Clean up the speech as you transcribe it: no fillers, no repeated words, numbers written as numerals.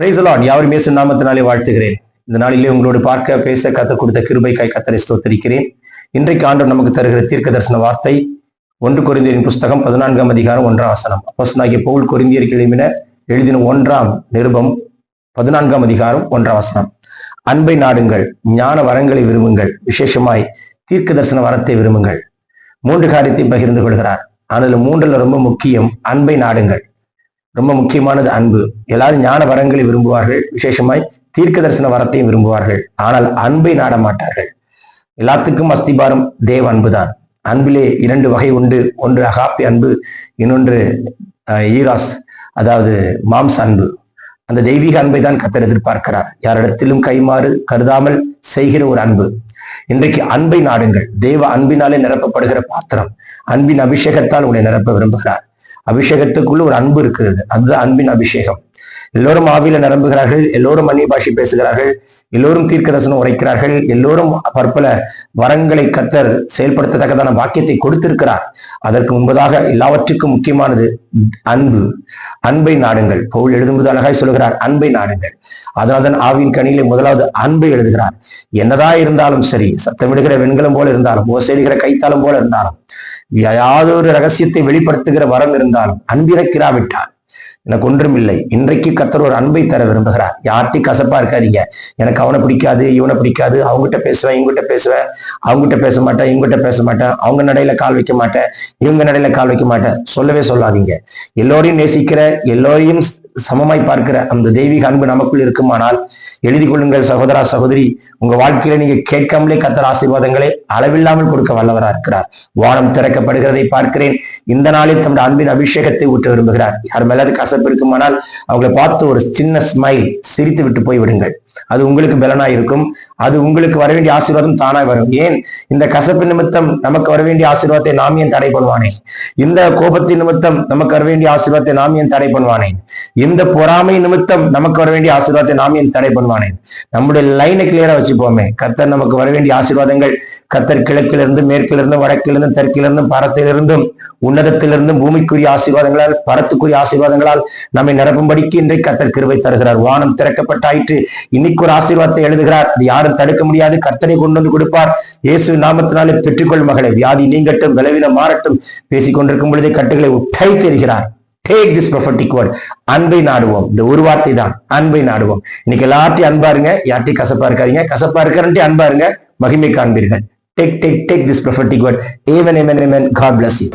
Praise the Lord. யாவரும் இயேசு நாமத்தினாலே வாழ்த்துகிறேன். இந்த நாளிலே உங்களோடு பார்க்க பேச கத்த கொடுத்த கிருபைக்காய் கர்த்தரை ஸ்தோத்திரிக்கிறேன். இன்றைக்கு ஆண்டவர் நமக்கு தருகிற தீர்க்க தரிசன வார்த்தை 1 கொரிந்தியரின் புஸ்தகம் 14ஆம் அதிகாரம் 1ஆம் வசனம். அப்போஸ்தலனாகிய பவுல் கொரிந்தியருக்கு எழுதின 1ஆம் நிருபம் 14ஆம் அதிகாரம் 1ஆம் வசனம். அன்பை நாடுங்கள், ஞான வரங்களை விரும்புங்கள், விசேஷமாய் தீர்க்க தரிசன வரத்தை விரும்புங்கள். 3 காரியத்தை பகிர்ந்து கொள்கிறார். அதில் 3ல ரொம்ப முக்கியம் அன்பை நாடுங்கள். ரொம்ப முக்கியமானது அன்பு. எல்லாரும் ஞான வரங்களை விரும்புவார்கள், விசேஷமாய் தீர்க்க தரிசன வரத்தையும் விரும்புவார்கள். ஆனால் அன்பை நாட மாட்டார்கள். எல்லாத்துக்கும் அஸ்திபாரம் தேவ அன்புதான். அன்பிலே 2 வகை உண்டு. ஒன்று அகாப்பி அன்பு, இன்னொன்று ஈராஸ், அதாவது மாம்ச அன்பு. அந்த தெய்வீக அன்பை தான் கர்த்தர் எதிர்பார்க்கிறார். யாரிடத்திலும் கைமாறு கருதாமல் செய்கிற ஒரு அன்பு. இன்றைக்கு அன்பை நாடுங்கள். தேவ அன்பினாலே நிரப்பப்படுகிற பாத்திரம். அன்பின் அபிஷேகத்தால் உங்களை நிரப்ப விரும்புகிறார். அபிஷேகத்துக்குள்ள ஒரு அன்பு இருக்கிறது. அதுதான் அன்பின் அபிஷேகம். எல்லோரும் ஆவியில நிரம்புகிறார்கள், எல்லோரும் அந்நிய பாஷை பேசுகிறார்கள், எல்லோரும் தீர்க்க தரிசனம் உரைக்கிறார்கள், எல்லோரும் பற்பல வரங்களை கர்த்தர் செயல்படுத்தத்தக்கதான வாக்கியத்தை கொடுத்திருக்கிறார். அதற்கு முன்பதாக எல்லாவற்றுக்கும் முக்கியமானது அன்பு. அன்பை நாடுங்கள். பவுல் எழுதும்போது அழகாய் சொல்கிறார், அன்பை நாடுங்கள். அதனால்தான் ஆவியின் கனியிலே முதலாவது அன்பை எழுதுகிறார். என்னதான் இருந்தாலும் சரி, சத்தமிடுகிற வெண்கலம் போல இருந்தாலும், ஓசைடுகிற கைத்தாளம் போல இருந்தாலும், யாதொரு ரகசியத்தை வெளிப்படுத்துகிற வரம் இருந்தாலும், அன்பிறக்கிறாவிட்டால் எனக்கு ஒன்றும் இல்லை. இன்றைக்கு கர்த்தர் ஒரு அன்பை தர விரும்புகிறார். யார்ட்டையும் கசப்பா இருக்காதீங்க. எனக்கு அவனை பிடிக்காது, இவனை பிடிக்காது, அவங்ககிட்ட பேசுவேன், இவங்ககிட்ட பேசுவேன், அவங்ககிட்ட பேச மாட்டேன், இவங்ககிட்ட பேச மாட்டேன், அவங்க நடையில கால் வைக்க மாட்டேன், இவங்க நடையில கால் வைக்க மாட்டேன், சொல்லவே சொல்லாதீங்க. எல்லோரையும் நேசிக்கிற, எல்லோரையும் சமமாய் பார்க்கிற அந்த தெய்வீக அன்பு நமக்குள் இருக்குமானால் எழுதி கொள்ளுங்கள் சகோதரா சகோதரி. உங்க வாழ்க்கையில நீங்க கேட்காமலே கர்த்தர் ஆசீர்வாதங்களை அளவில்லாமல் கொடுக்க வல்லவரா இருக்கிறார். வானம் திறக்கப்படுகிறதை பார்க்கிறேன். இந்த நாளில் தம்முடைய அன்பின் அபிஷேகத்தை ஊற்ற விரும்புகிறார். யார் மேலாவது கசப்பு இருக்குமானால் அவங்களை பார்த்து ஒரு சின்ன ஸ்மைல் சிரித்து விட்டு போய் விடுங்கள். அது உங்களுக்கு பலனா இருக்கும். அது உங்களுக்கு வர வேண்டிய ஆசீர்வாதம் தானாய் வரும். ஏன் இந்த கசப்பு நிமித்தம் நமக்கு வர வேண்டிய ஆசீர்வாதத்தை நாம் ஏன் தடை பண்ணுவானேன்? இந்த கோபத்தின் நிமித்தம் நமக்கு வர வேண்டிய ஆசீர்வாதத்தை நாம் ஏன் தடை பண்ணுவானேன்? இந்த பொறாமை நிமித்தம் நமக்கு வர வேண்டிய ஆசீர்வாதத்தை நாம் ஏன் தடை பண்ணுவானேன்? நம்முடைய லைனை கிளியரா வச்சுப்போமே. கர்த்தர் நமக்கு வர வேண்டிய ஆசீர்வாதங்கள் கர்த்தர் கிழக்கிலிருந்து, மேற்கிலிருந்தும், வடக்கிலிருந்தும், தெற்கிலிருந்தும், பரத்திலிருந்தும், உன்னதத்திலிருந்தும் பூமிக்குரிய ஆசீர்வாதங்களால், பரத்துக்குரிய ஆசீர்வாதங்களால் நம்மை நிரப்பும்படிக்கு இன்றைக்கு கர்த்தர் கிருபை தருகிறார். வானம் திறக்கப்பட்டாயிற்று. இன்னைக்கு ஒரு ஆசீர்வாதத்தை எழுதுகிறார். அது யாரும் தடுக்க முடியாது. கர்த்தரை கொண்டு வந்து கொடுப்பார். இயேசு நாமத்தினாலே பெற்றுக்கொள் மகளே. வியாதி நீங்கட்டும், பலவீனம் மாறட்டும். பேசிக் கொண்டிருக்கும் பொழுதே கட்டுகளை உட்டை தெரிகிறார். Take this prophetic word. அன்பை நாடுவோம். இந்த ஒரு வார்த்தை தான், அன்பை நாடுவோம். இன்னைக்கு எல்லார்ட்டையும் அன்பா இருங்க, யார்ட்டையும் கசப்பா இருக்காதீங்க. கசப்பா இருக்கிறன்ட்டு அன்பா இருங்க, மகிமை காண்பீர்கள். Take this prophetic word. Amen, amen, amen. God bless you.